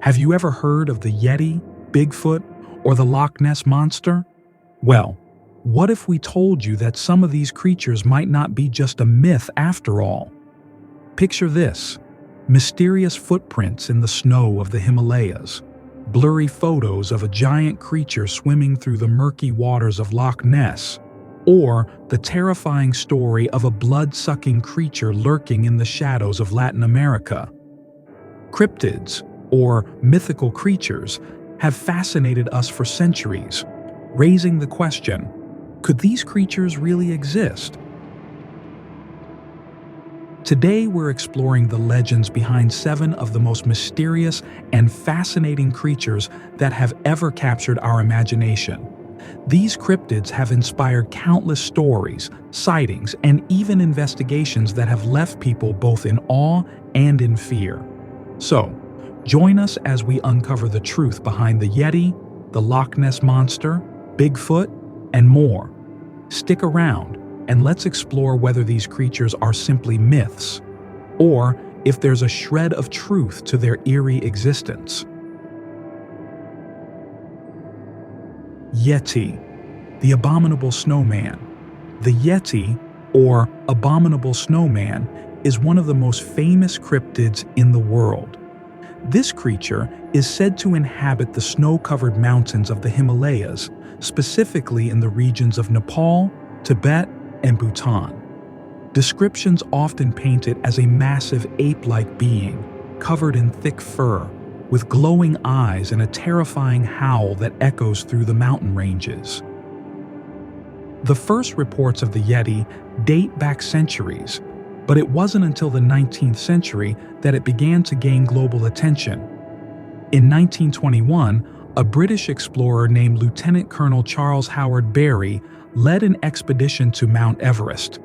Have you ever heard of the Yeti, Bigfoot, or the Loch Ness Monster? Well, what if we told you that some of these creatures might not be just a myth after all? Picture this: mysterious footprints in the snow of the Himalayas, blurry photos of a giant creature swimming through the murky waters of Loch Ness, or the terrifying story of a blood-sucking creature lurking in the shadows of Latin America. Cryptids, or mythical creatures, have fascinated us for centuries, raising the question, could these creatures really exist? Today we're exploring the legends behind 7 of the most mysterious and fascinating creatures that have ever captured our imagination. These cryptids have inspired countless stories, sightings, and even investigations that have left people both in awe and in fear. So, join us as we uncover the truth behind the Yeti, the Loch Ness Monster, Bigfoot, and more. Stick around and let's explore whether these creatures are simply myths, or if there's a shred of truth to their eerie existence. Yeti, the Abominable Snowman. The Yeti, or Abominable Snowman, is one of the most famous cryptids in the world. This creature is said to inhabit the snow-covered mountains of the Himalayas, specifically in the regions of Nepal, Tibet, and Bhutan. Descriptions often paint it as a massive ape-like being, covered in thick fur, with glowing eyes and a terrifying howl that echoes through the mountain ranges. The first reports of the Yeti date back centuries, but it wasn't until the 19th century that it began to gain global attention. In 1921, a British explorer named Lieutenant Colonel Charles Howard Berry led an expedition to Mount Everest.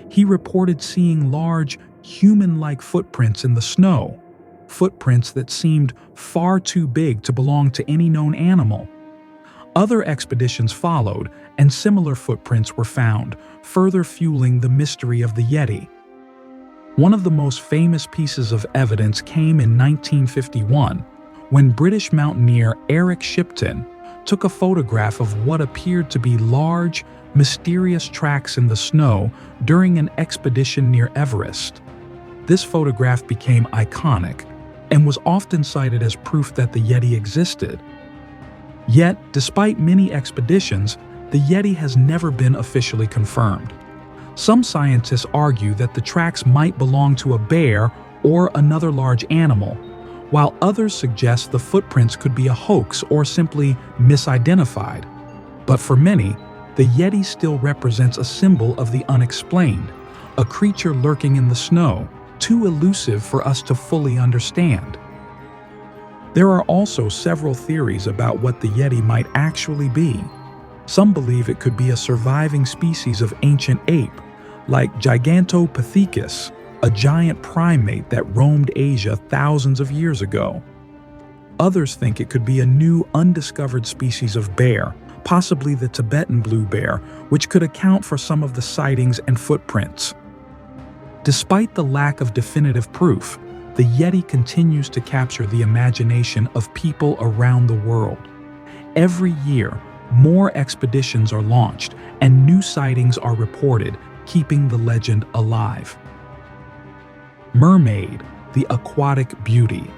He reported seeing large, human-like footprints in the snow, footprints that seemed far too big to belong to any known animal. Other expeditions followed, and similar footprints were found, further fueling the mystery of the Yeti. One of the most famous pieces of evidence came in 1951, when British mountaineer Eric Shipton took a photograph of what appeared to be large, mysterious tracks in the snow during an expedition near Everest. This photograph became iconic and was often cited as proof that the Yeti existed. Yet, despite many expeditions, the Yeti has never been officially confirmed. Some scientists argue that the tracks might belong to a bear or another large animal, while others suggest the footprints could be a hoax or simply misidentified. But for many, the Yeti still represents a symbol of the unexplained, a creature lurking in the snow, too elusive for us to fully understand. There are also several theories about what the Yeti might actually be. Some believe it could be a surviving species of ancient ape, like Gigantopithecus, a giant primate that roamed Asia thousands of years ago. Others think it could be a new, undiscovered species of bear, possibly the Tibetan blue bear, which could account for some of the sightings and footprints. Despite the lack of definitive proof, the Yeti continues to capture the imagination of people around the world. Every year, more expeditions are launched and new sightings are reported, keeping the legend alive. Mermaid, the aquatic beauty.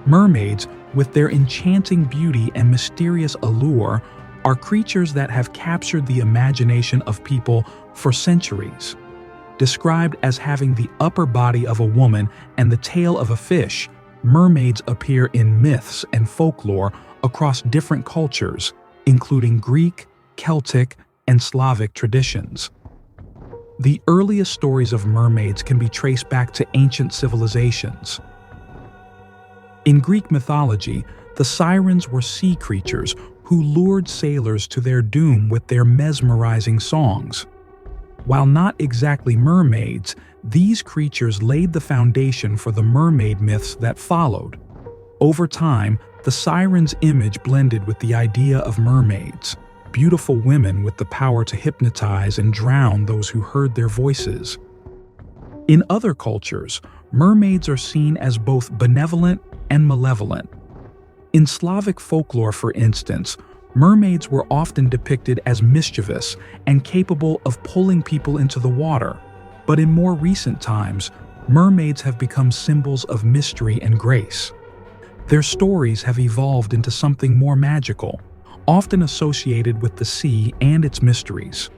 Mermaids, with their enchanting beauty and mysterious allure, are creatures that have captured the imagination of people for centuries. Described as having the upper body of a woman and the tail of a fish, mermaids appear in myths and folklore across different cultures, including Greek, Celtic, and Slavic traditions. The earliest stories of mermaids can be traced back to ancient civilizations. In Greek mythology, the sirens were sea creatures who lured sailors to their doom with their mesmerizing songs. While not exactly mermaids, these creatures laid the foundation for the mermaid myths that followed. Over time, the sirens' image blended with the idea of mermaids, beautiful women with the power to hypnotize and drown those who heard their voices. In other cultures, mermaids are seen as both benevolent and malevolent, In Slavic folklore, for instance, mermaids were often depicted as mischievous and capable of pulling people into the water. But in more recent times, mermaids have become symbols of mystery and grace. Their stories have evolved into something more magical, often associated with the sea and its mysteries.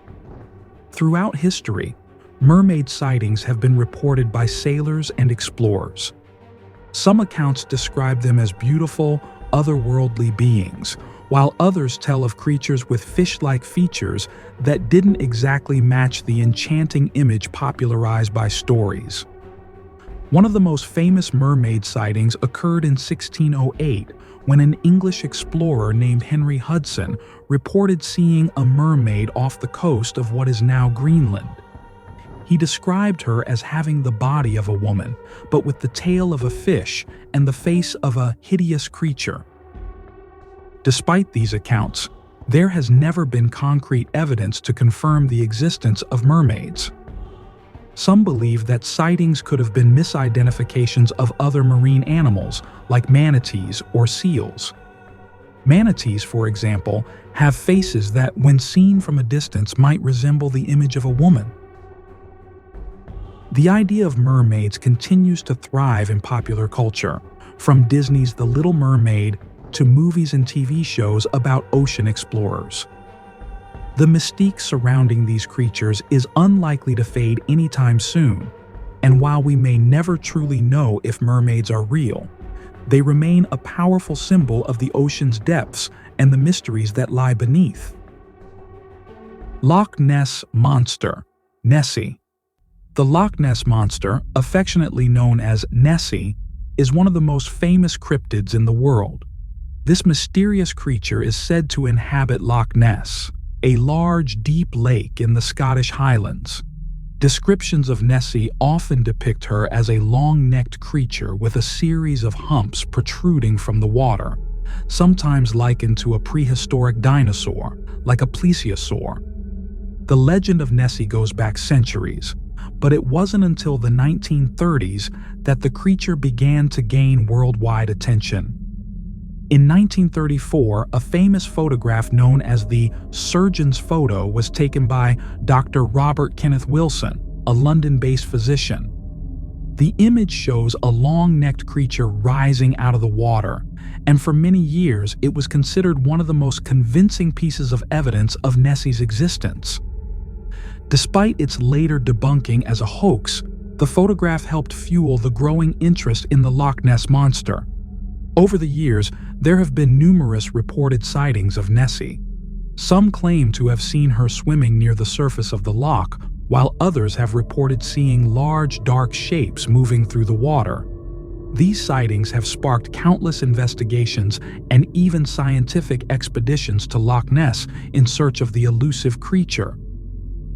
Throughout history, mermaid sightings have been reported by sailors and explorers. Some accounts describe them as beautiful, otherworldly beings, while others tell of creatures with fish-like features that didn't exactly match the enchanting image popularized by stories. One of the most famous mermaid sightings occurred in 1608 when an English explorer named Henry Hudson reported seeing a mermaid off the coast of what is now Greenland. He described her as having the body of a woman, but with the tail of a fish and the face of a hideous creature. Despite these accounts, there has never been concrete evidence to confirm the existence of mermaids. Some believe that sightings could have been misidentifications of other marine animals, like manatees or seals. Manatees, for example, have faces that, when seen from a distance, might resemble the image of a woman. The idea of mermaids continues to thrive in popular culture, from Disney's The Little Mermaid to movies and TV shows about ocean explorers. The mystique surrounding these creatures is unlikely to fade anytime soon, and while we may never truly know if mermaids are real, they remain a powerful symbol of the ocean's depths and the mysteries that lie beneath. Loch Ness Monster, Nessie. The Loch Ness Monster, affectionately known as Nessie, is one of the most famous cryptids in the world. This mysterious creature is said to inhabit Loch Ness, a large, deep lake in the Scottish Highlands. Descriptions of Nessie often depict her as a long-necked creature with a series of humps protruding from the water, sometimes likened to a prehistoric dinosaur, like a plesiosaur. The legend of Nessie goes back centuries, but it wasn't until the 1930s that the creature began to gain worldwide attention. In 1934, a famous photograph known as the surgeon's photo was taken by Dr. Robert Kenneth Wilson, a London-based physician. The image shows a long-necked creature rising out of the water, and for many years it was considered one of the most convincing pieces of evidence of Nessie's existence. Despite its later debunking as a hoax, the photograph helped fuel the growing interest in the Loch Ness Monster. Over the years, there have been numerous reported sightings of Nessie. Some claim to have seen her swimming near the surface of the loch, while others have reported seeing large, dark shapes moving through the water. These sightings have sparked countless investigations and even scientific expeditions to Loch Ness in search of the elusive creature.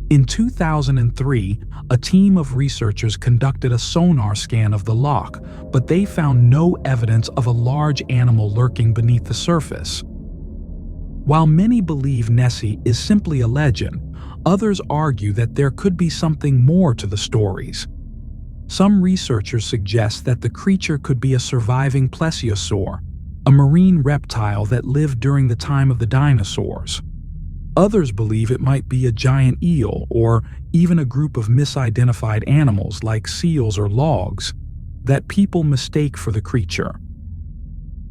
In 2003, a team of researchers conducted a sonar scan of the loch, but they found no evidence of a large animal lurking beneath the surface. While many believe Nessie is simply a legend, others argue that there could be something more to the stories. Some researchers suggest that the creature could be a surviving plesiosaur, a marine reptile that lived during the time of the dinosaurs. Others believe it might be a giant eel or even a group of misidentified animals like seals or logs that people mistake for the creature.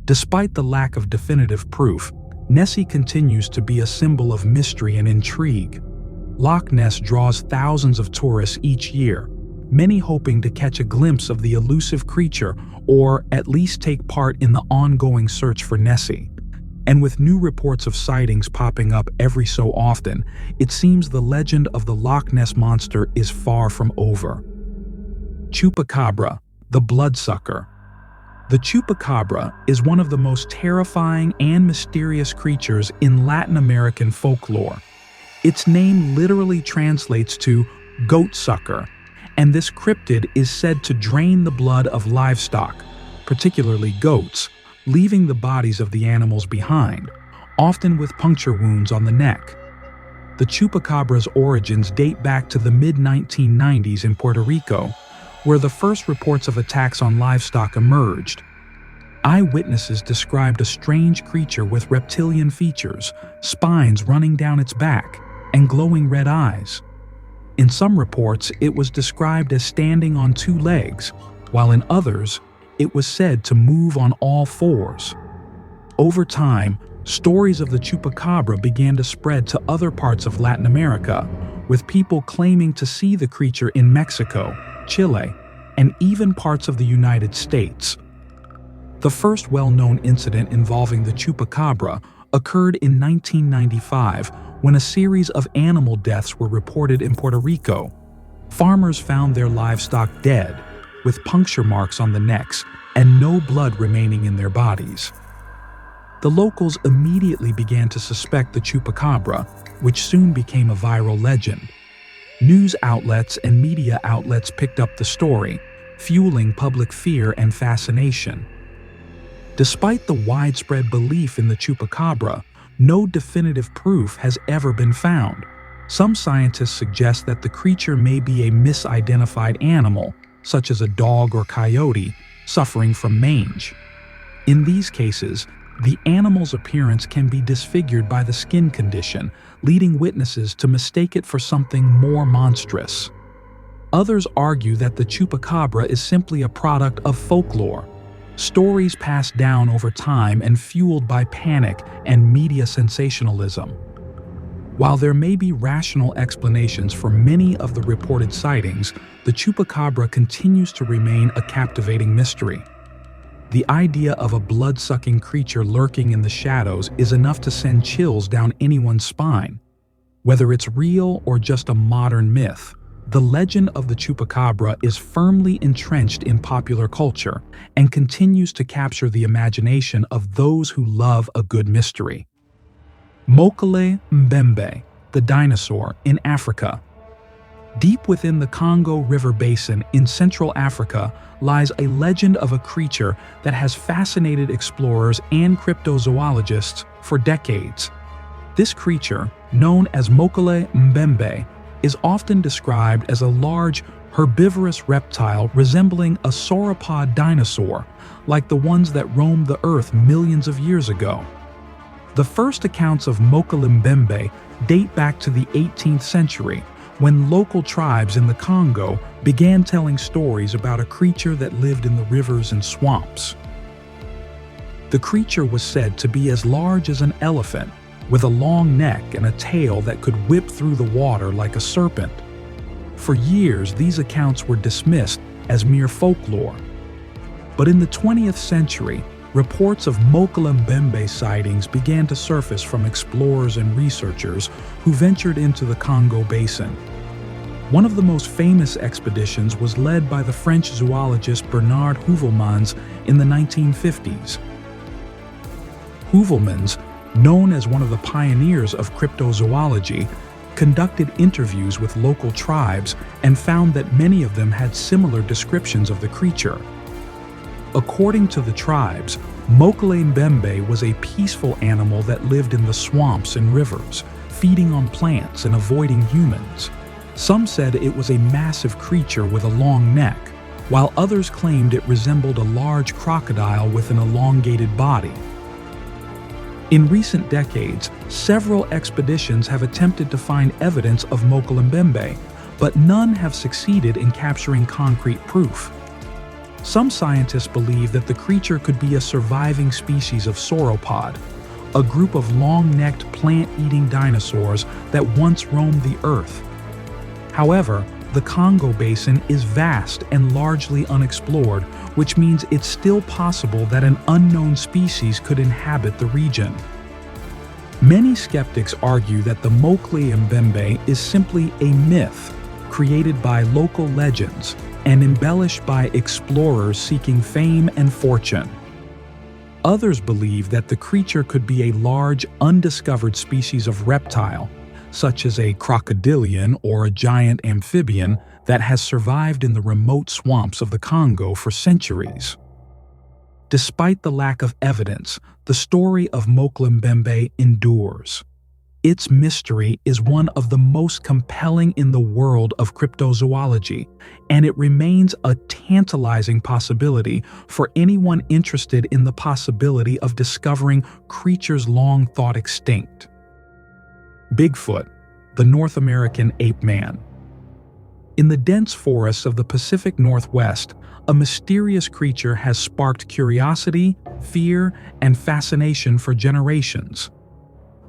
Despite the lack of definitive proof, Nessie continues to be a symbol of mystery and intrigue. Loch Ness draws thousands of tourists each year, many hoping to catch a glimpse of the elusive creature or at least take part in the ongoing search for Nessie. And with new reports of sightings popping up every so often, it seems the legend of the Loch Ness Monster is far from over. Chupacabra, the bloodsucker. The Chupacabra is one of the most terrifying and mysterious creatures in Latin American folklore. Its name literally translates to goat sucker, and this cryptid is said to drain the blood of livestock, particularly goats, leaving the bodies of the animals behind, often with puncture wounds on the neck. The Chupacabra's origins date back to the mid-1990s in Puerto Rico, where the first reports of attacks on livestock emerged. Eyewitnesses described a strange creature with reptilian features, spines running down its back, and glowing red eyes. In some reports, it was described as standing on two legs, while in others, it was said to move on all fours. Over time, stories of the Chupacabra began to spread to other parts of Latin America, with people claiming to see the creature in Mexico, Chile, and even parts of the United States. The first well-known incident involving the Chupacabra occurred in 1995 when a series of animal deaths were reported in Puerto Rico. Farmers found their livestock dead, with puncture marks on the necks and no blood remaining in their bodies. The locals immediately began to suspect the Chupacabra, which soon became a viral legend. News outlets and media outlets picked up the story, fueling public fear and fascination. Despite the widespread belief in the Chupacabra, no definitive proof has ever been found. Some scientists suggest that the creature may be a misidentified animal, such as a dog or coyote, suffering from mange. In these cases, the animal's appearance can be disfigured by the skin condition, leading witnesses to mistake it for something more monstrous. Others argue that the Chupacabra is simply a product of folklore, stories passed down over time and fueled by panic and media sensationalism. While there may be rational explanations for many of the reported sightings, the Chupacabra continues to remain a captivating mystery. The idea of a blood-sucking creature lurking in the shadows is enough to send chills down anyone's spine. Whether it's real or just a modern myth, the legend of the Chupacabra is firmly entrenched in popular culture and continues to capture the imagination of those who love a good mystery. Mokele-Mbembe, the dinosaur in Africa. Deep within the Congo River Basin in Central Africa lies a legend of a creature that has fascinated explorers and cryptozoologists for decades. This creature, known as Mokele-Mbembe, is often described as a large, herbivorous reptile resembling a sauropod dinosaur, like the ones that roamed the Earth millions of years ago. The first accounts of Mokele-Mbembe date back to the 18th century, when local tribes in the Congo began telling stories about a creature that lived in the rivers and swamps. The creature was said to be as large as an elephant, with a long neck and a tail that could whip through the water like a serpent. For years, these accounts were dismissed as mere folklore. But in the 20th century, reports of Mokele-Mbembe sightings began to surface from explorers and researchers who ventured into the Congo Basin. One of the most famous expeditions was led by the French zoologist Bernard Heuvelmans in the 1950s. Heuvelmans, known as one of the pioneers of cryptozoology, conducted interviews with local tribes and found that many of them had similar descriptions of the creature. According to the tribes, Mokele-Mbembe was a peaceful animal that lived in the swamps and rivers, feeding on plants and avoiding humans. Some said it was a massive creature with a long neck, while others claimed it resembled a large crocodile with an elongated body. In recent decades, several expeditions have attempted to find evidence of Mokele-Mbembe, but none have succeeded in capturing concrete proof. Some scientists believe that the creature could be a surviving species of sauropod, a group of long-necked plant-eating dinosaurs that once roamed the Earth. However, the Congo Basin is vast and largely unexplored, which means it's still possible that an unknown species could inhabit the region. Many skeptics argue that the Mokele-Mbembe is simply a myth created by local legends and embellished by explorers seeking fame and fortune. Others believe that the creature could be a large, undiscovered species of reptile, such as a crocodilian or a giant amphibian that has survived in the remote swamps of the Congo for centuries. Despite the lack of evidence, the story of Mokele-Mbembe endures. Its mystery is one of the most compelling in the world of cryptozoology, and it remains a tantalizing possibility for anyone interested in the possibility of discovering creatures long thought extinct. Bigfoot, the North American ape man. In the dense forests of the Pacific Northwest, a mysterious creature has sparked curiosity, fear, and fascination for generations.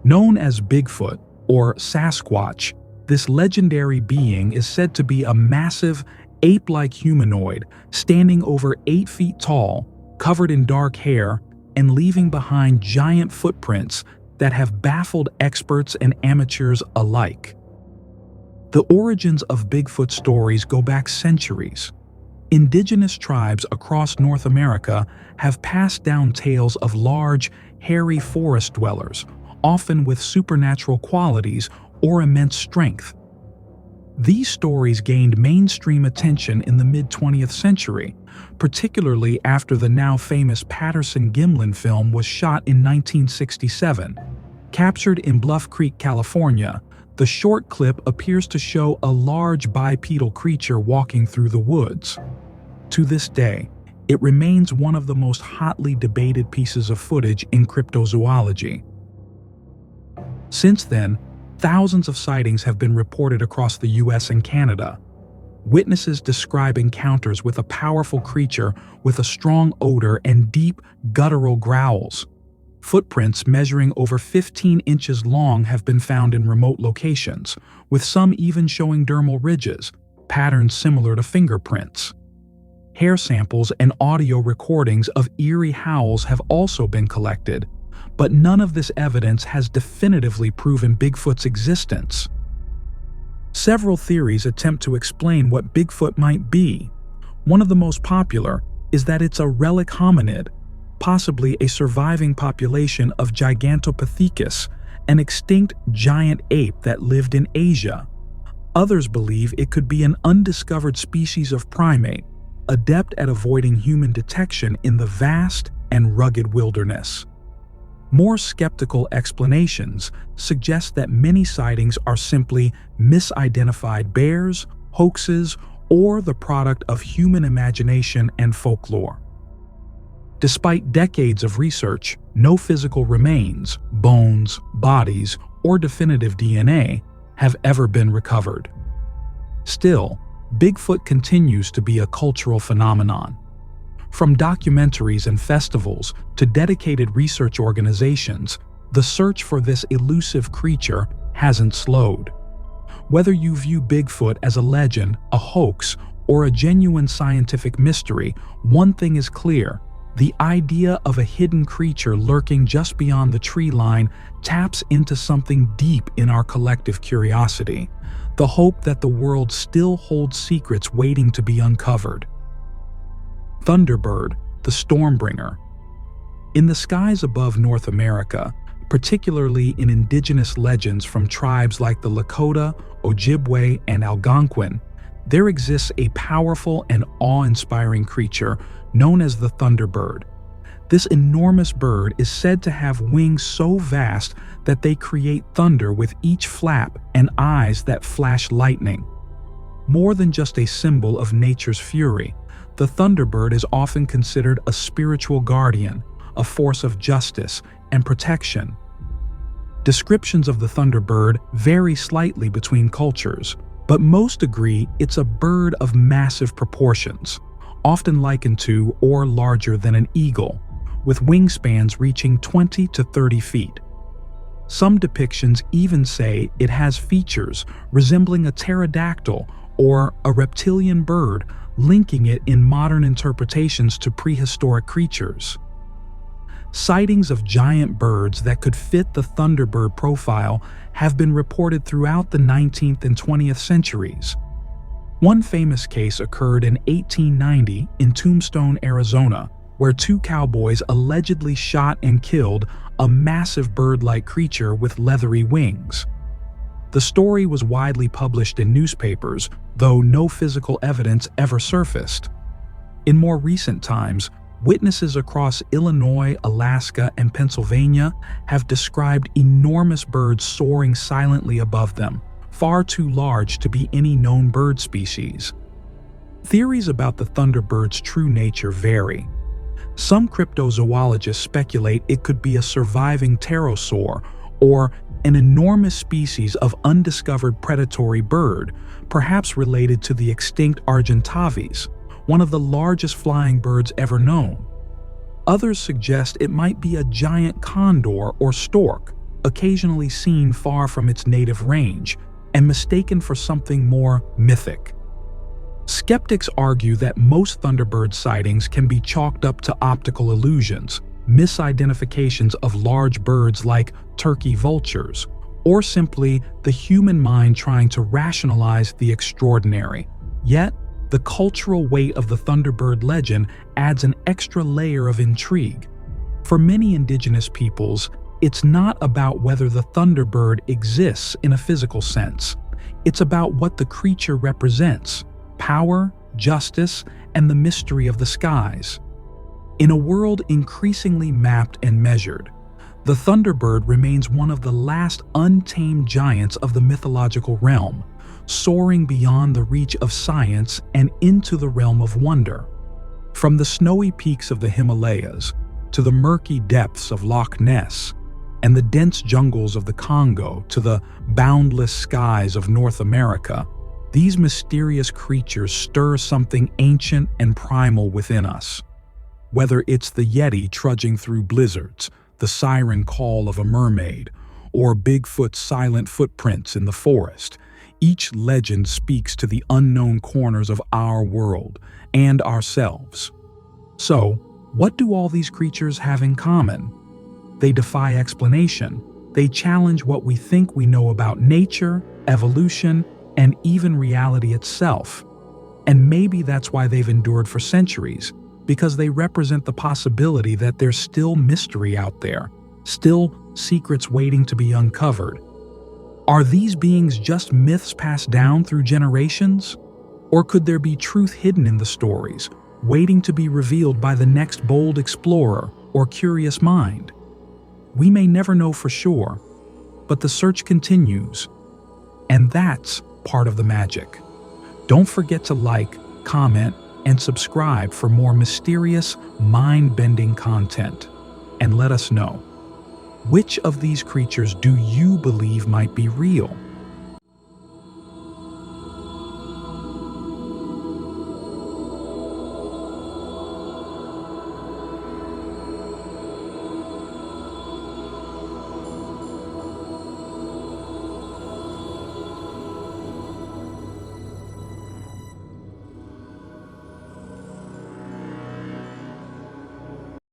Known as Bigfoot, or Sasquatch, this legendary being is said to be a massive, ape-like humanoid standing over 8 feet tall, covered in dark hair, and leaving behind giant footprints that have baffled experts and amateurs alike. The origins of Bigfoot stories go back centuries. Indigenous tribes across North America have passed down tales of large, hairy forest dwellers, often with supernatural qualities or immense strength. These stories gained mainstream attention in the mid-20th century, particularly after the now famous Patterson-Gimlin film was shot in 1967. Captured in Bluff Creek, California, the short clip appears to show a large bipedal creature walking through the woods. To this day, it remains one of the most hotly debated pieces of footage in cryptozoology. Since then, thousands of sightings have been reported across the US and Canada. Witnesses describe encounters with a powerful creature with a strong odor and deep, guttural growls. Footprints measuring over 15 inches long have been found in remote locations, with some even showing dermal ridges, patterns similar to fingerprints. Hair samples and audio recordings of eerie howls have also been collected, but none of this evidence has definitively proven Bigfoot's existence. Several theories attempt to explain what Bigfoot might be. One of the most popular is that it's a relic hominid, possibly a surviving population of Gigantopithecus, an extinct giant ape that lived in Asia. Others believe it could be an undiscovered species of primate, adept at avoiding human detection in the vast and rugged wilderness. More skeptical explanations suggest that many sightings are simply misidentified bears, hoaxes, or the product of human imagination and folklore. Despite decades of research, no physical remains, bones, bodies, or definitive DNA have ever been recovered. Still, Bigfoot continues to be a cultural phenomenon. From documentaries and festivals to dedicated research organizations, the search for this elusive creature hasn't slowed. Whether you view Bigfoot as a legend, a hoax, or a genuine scientific mystery, one thing is clear: the idea of a hidden creature lurking just beyond the tree line taps into something deep in our collective curiosity, the hope that the world still holds secrets waiting to be uncovered. Thunderbird, the Stormbringer. In the skies above North America, particularly in indigenous legends from tribes like the Lakota, Ojibwe, and Algonquin, there exists a powerful and awe-inspiring creature known as the Thunderbird. This enormous bird is said to have wings so vast that they create thunder with each flap and eyes that flash lightning. More than just a symbol of nature's fury, the Thunderbird is often considered a spiritual guardian, a force of justice and protection. Descriptions of the Thunderbird vary slightly between cultures, but most agree it's a bird of massive proportions, often likened to or larger than an eagle, with wingspans reaching 20 to 30 feet. Some depictions even say it has features resembling a pterodactyl or a reptilian bird, linking it in modern interpretations to prehistoric creatures. Sightings of giant birds that could fit the Thunderbird profile have been reported throughout the 19th and 20th centuries. One famous case occurred in 1890 in Tombstone, Arizona, where 2 cowboys allegedly shot and killed a massive bird-like creature with leathery wings. The story was widely published in newspapers, though no physical evidence ever surfaced. In more recent times, Witnesses across Illinois, Alaska, and Pennsylvania have described enormous birds soaring silently above them, far too large to be any known bird species. Theories about the thunderbird's true nature vary. Some cryptozoologists speculate it could be a surviving pterosaur or an enormous species of undiscovered predatory bird, perhaps related to the extinct Argentavis, one of the largest flying birds ever known. Others suggest it might be a giant condor or stork, occasionally seen far from its native range, and mistaken for something more mythic. Skeptics argue that most thunderbird sightings can be chalked up to optical illusions, misidentifications of large birds like turkey vultures, or simply the human mind trying to rationalize the extraordinary. Yet, the cultural weight of the thunderbird legend adds an extra layer of intrigue. For many indigenous peoples, it's not about whether the thunderbird exists in a physical sense. It's about what the creature represents: power, justice, and the mystery of the skies. In a world increasingly mapped and measured, the thunderbird remains one of the last untamed giants of the mythological realm, soaring beyond the reach of science and into the realm of wonder. From the snowy peaks of the Himalayas to the murky depths of Loch Ness and the dense jungles of the Congo to the boundless skies of North America, these mysterious creatures stir something ancient and primal within us. Whether it's the Yeti trudging through blizzards, the siren call of a mermaid, or Bigfoot's silent footprints in the forest, each legend speaks to the unknown corners of our world and ourselves. So, what do all these creatures have in common? They defy explanation. They challenge what we think we know about nature, evolution, and even reality itself. And maybe that's why they've endured for centuries, because they represent the possibility that there's still mystery out there, still secrets waiting to be uncovered. Are these beings just myths passed down through generations? Or could there be truth hidden in the stories, waiting to be revealed by the next bold explorer or curious mind? We may never know for sure, but the search continues. And that's part of the magic. Don't forget to like, comment, and subscribe for more mysterious, mind-bending content. And let us know, which of these creatures do you believe might be real?